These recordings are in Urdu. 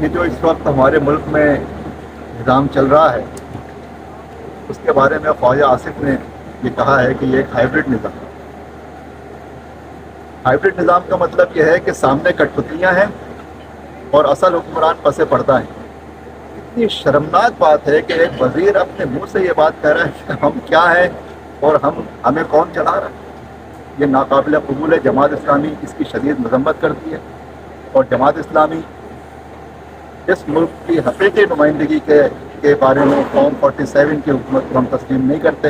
یہ جو اس وقت ہمارے ملک میں نظام چل رہا ہے اس کے بارے میں خواجہ آصف نے یہ کہا ہے کہ یہ ایک ہائیبرڈ نظام ہے۔ ہائیبرڈ نظام کا مطلب یہ ہے کہ سامنے کٹپتلیاں ہیں اور اصل حکمران پس پردہ ہیں۔ اتنی شرمناک بات ہے کہ ایک وزیر اپنے منہ سے یہ بات کہہ رہا ہے کہ ہم کیا ہیں اور ہمیں کون چلا رہا ہے۔ یہ ناقابل قبول ہے۔ جماعت اسلامی اس کی شدید مذمت کرتی ہے اور جماعت اسلامی اس ملک کی حقیقی نمائندگی کے بارے میں فارم 47 کی حکومت کو ہم تسلیم نہیں کرتے۔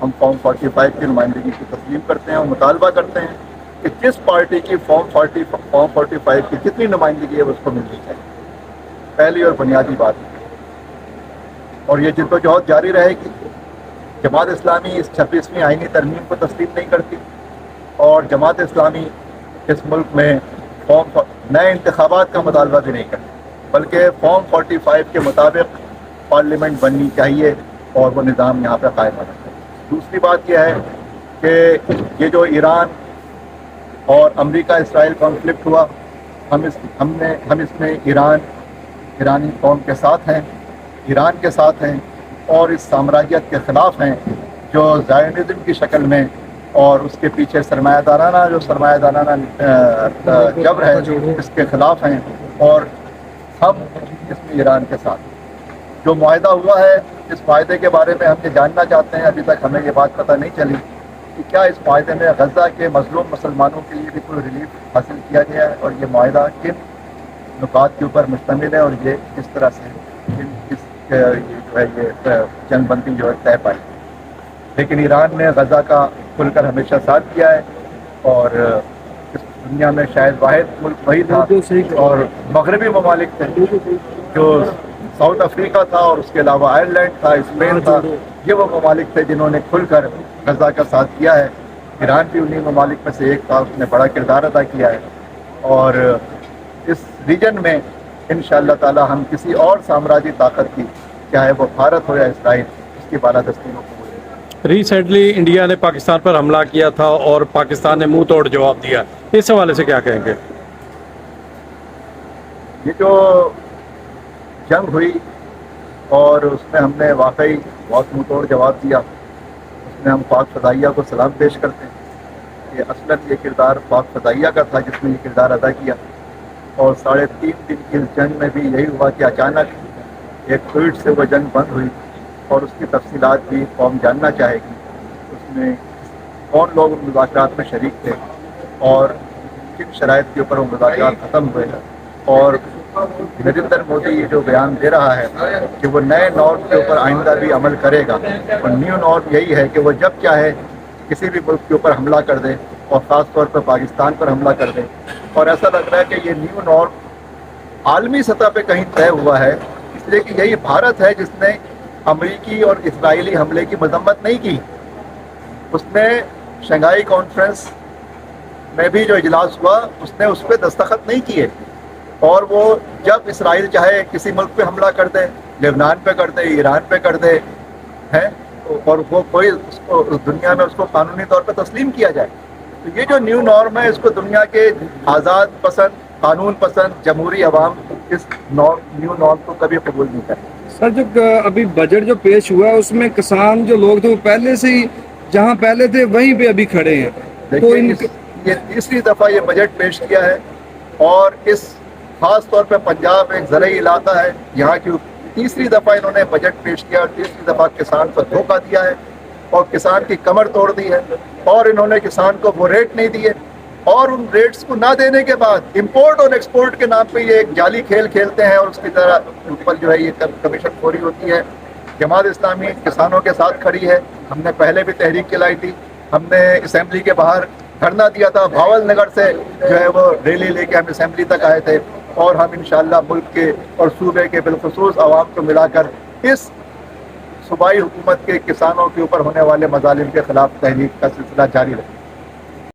ہم فارم 45 کی نمائندگی کو تسلیم کرتے ہیں اور مطالبہ کرتے ہیں کہ جس پارٹی کی فارم 45 کی جتنی نمائندگی ہے اس کو ملنی چاہیے، پہلی اور بنیادی بات۔ اور یہ جدوجہد جاری رہے گی۔ جماعت اسلامی اس 26ویں آئینی ترمیم کو تسلیم نہیں کرتی اور جماعت اسلامی اس ملک میں نئے انتخابات کا مطالبہ بھی نہیں کرتی، بلکہ فارم 45 کے مطابق پارلیمنٹ بننی چاہیے اور وہ نظام یہاں پہ قائم ہونا چاہیے۔ دوسری بات یہ ہے کہ یہ جو ایران اور امریکہ اسرائیل کانفلکٹ ہوا، ہم اس میں ایرانی قوم کے ساتھ ہیں، ایران کے ساتھ ہیں اور اس سامراجیت کے خلاف ہیں جو زائونزم کی شکل میں اور اس کے پیچھے سرمایہ دارانہ جبر ہے اس کے خلاف ہیں، اور ہم اس میں ایران کے ساتھ ہیں۔ جو معاہدہ ہوا ہے اس معاہدے کے بارے میں ہم یہ جاننا چاہتے ہیں، ابھی تک ہمیں یہ بات پتہ نہیں چلی کہ کیا اس معاہدے میں غزہ کے مظلوم مسلمانوں کے لیے بھی کوئی ریلیف حاصل کیا گیا ہے اور یہ معاہدہ کن نکات کے اوپر مشتمل ہے اور یہ کس طرح سے یہ جنگ بندی جو ہے طے پائی۔ لیکن ایران نے غزہ کا کھل کر ہمیشہ ساتھ کیا ہے اور اس دنیا میں شاید واحد ملک وہی تھا اور مغربی ممالک تھے جو ساؤتھ افریقہ تھا اور اس کے علاوہ آئرلینڈ تھا، اسپین تھا، یہ وہ ممالک تھے جنہوں نے کھل کر غزہ کا ساتھ کیا ہے۔ ایران بھی انہی ممالک میں سے ایک تھا، اس نے بڑا کردار ادا کیا ہے اور اس ریجن میں انشاءاللہ تعالی ہم کسی اور سامراجی طاقت کی، چاہے وہ بھارت ہو یا اسرائیل، اس کی بالادستی کو قبول نہیں۔ ریسنٹلی انڈیا نے پاکستان پر حملہ کیا تھا اور پاکستان نے منہ توڑ جواب دیا، اس حوالے سے کیا کہیں گے؟ یہ جو جنگ ہوئی اور اس میں ہم نے واقعی بہت منہ توڑ جواب دیا، اس میں ہم پاک فضائیہ کو سلام پیش کرتے ہیں کہ اصلاً یہ کردار پاک فضائیہ کا تھا جس نے یہ کردار ادا کیا، اور 3.5 دن کی اس جنگ میں بھی یہی ہوا کہ اچانک ایک ٹویٹ سے وہ جنگ بند ہوئی اور اس کی تفصیلات بھی قوم جاننا چاہے گی۔ اس میں کون لوگ مذاکرات میں شریک تھے اور کن شرائط کے اوپر وہ مذاکرات ختم ہوئے، اور نریندر مودی یہ جو بیان دے رہا ہے کہ وہ نئے نارم کے اوپر آئندہ بھی عمل کرے گا، اور نیو نارم یہی ہے کہ وہ جب چاہے کسی بھی ملک کے اوپر حملہ کر دے اور خاص طور پر پاکستان پر حملہ کر دے، اور ایسا لگ رہا ہے کہ یہ نیو نارم عالمی سطح پہ کہیں طے ہوا ہے، اس لیے کہ یہی بھارت ہے جس نے امریکی اور اسرائیلی حملے کی مذمت نہیں کی۔ اس نے شنگھائی کانفرنس میں بھی جو اجلاس ہوا اس نے اس پہ دستخط نہیں کیے، اور وہ جب اسرائیل چاہے کسی ملک پہ حملہ کر دے، لبنان پہ کر دے، ایران پہ کر دے ہیں، اور وہ کوئی اس کو دنیا میں اس کو قانونی طور پہ تسلیم کیا جائے، تو یہ جو نیو نارم ہے اس کو دنیا کے آزاد پسند، قانون پسند، جمہوری عوام اس نیو نارم کو کبھی قبول نہیں کرتے۔ سر، جو ابھی بجٹ جو پیش ہوا ہے اس میں کسان جو لوگ تھے وہ پہلے سے ہی جہاں پہلے تھے وہیں پہ ابھی کھڑے ہیں، تو یہ تیسری دفعہ یہ بجٹ پیش کیا ہے، اور اس خاص طور پہ پنجاب ایک زرعی علاقہ ہے، یہاں کی تیسری دفعہ انہوں نے بجٹ پیش کیا اور تیسری دفعہ کسان کو دھوکہ دیا ہے اور کسان کی کمر توڑ دی ہے، اور انہوں نے کسان کو وہ ریٹ نہیں دیے، اور ان ریٹس کو نہ دینے کے بعد امپورٹ اور ایکسپورٹ کے نام پہ یہ ایک جعلی کھیل کھیلتے ہیں اور اس کی طرح اوپر جو ہے یہ کمیشن خوری ہوتی ہے۔ جماعت اسلامی کسانوں کے ساتھ کھڑی ہے، ہم نے پہلے بھی تحریک چلائی تھی، ہم نے اسمبلی کے باہر دھرنا دیا تھا، بھاول نگر سے جو ہے وہ ریلی لے کے ہم اسمبلی تک آئے تھے، اور ہم انشاءاللہ ملک کے اور صوبے کے بالخصوص عوام کو ملا کر اس صوبائی حکومت کے کسانوں کے اوپر ہونے والے مظالم کے خلاف تحریک کا سلسلہ جاری رکھیں۔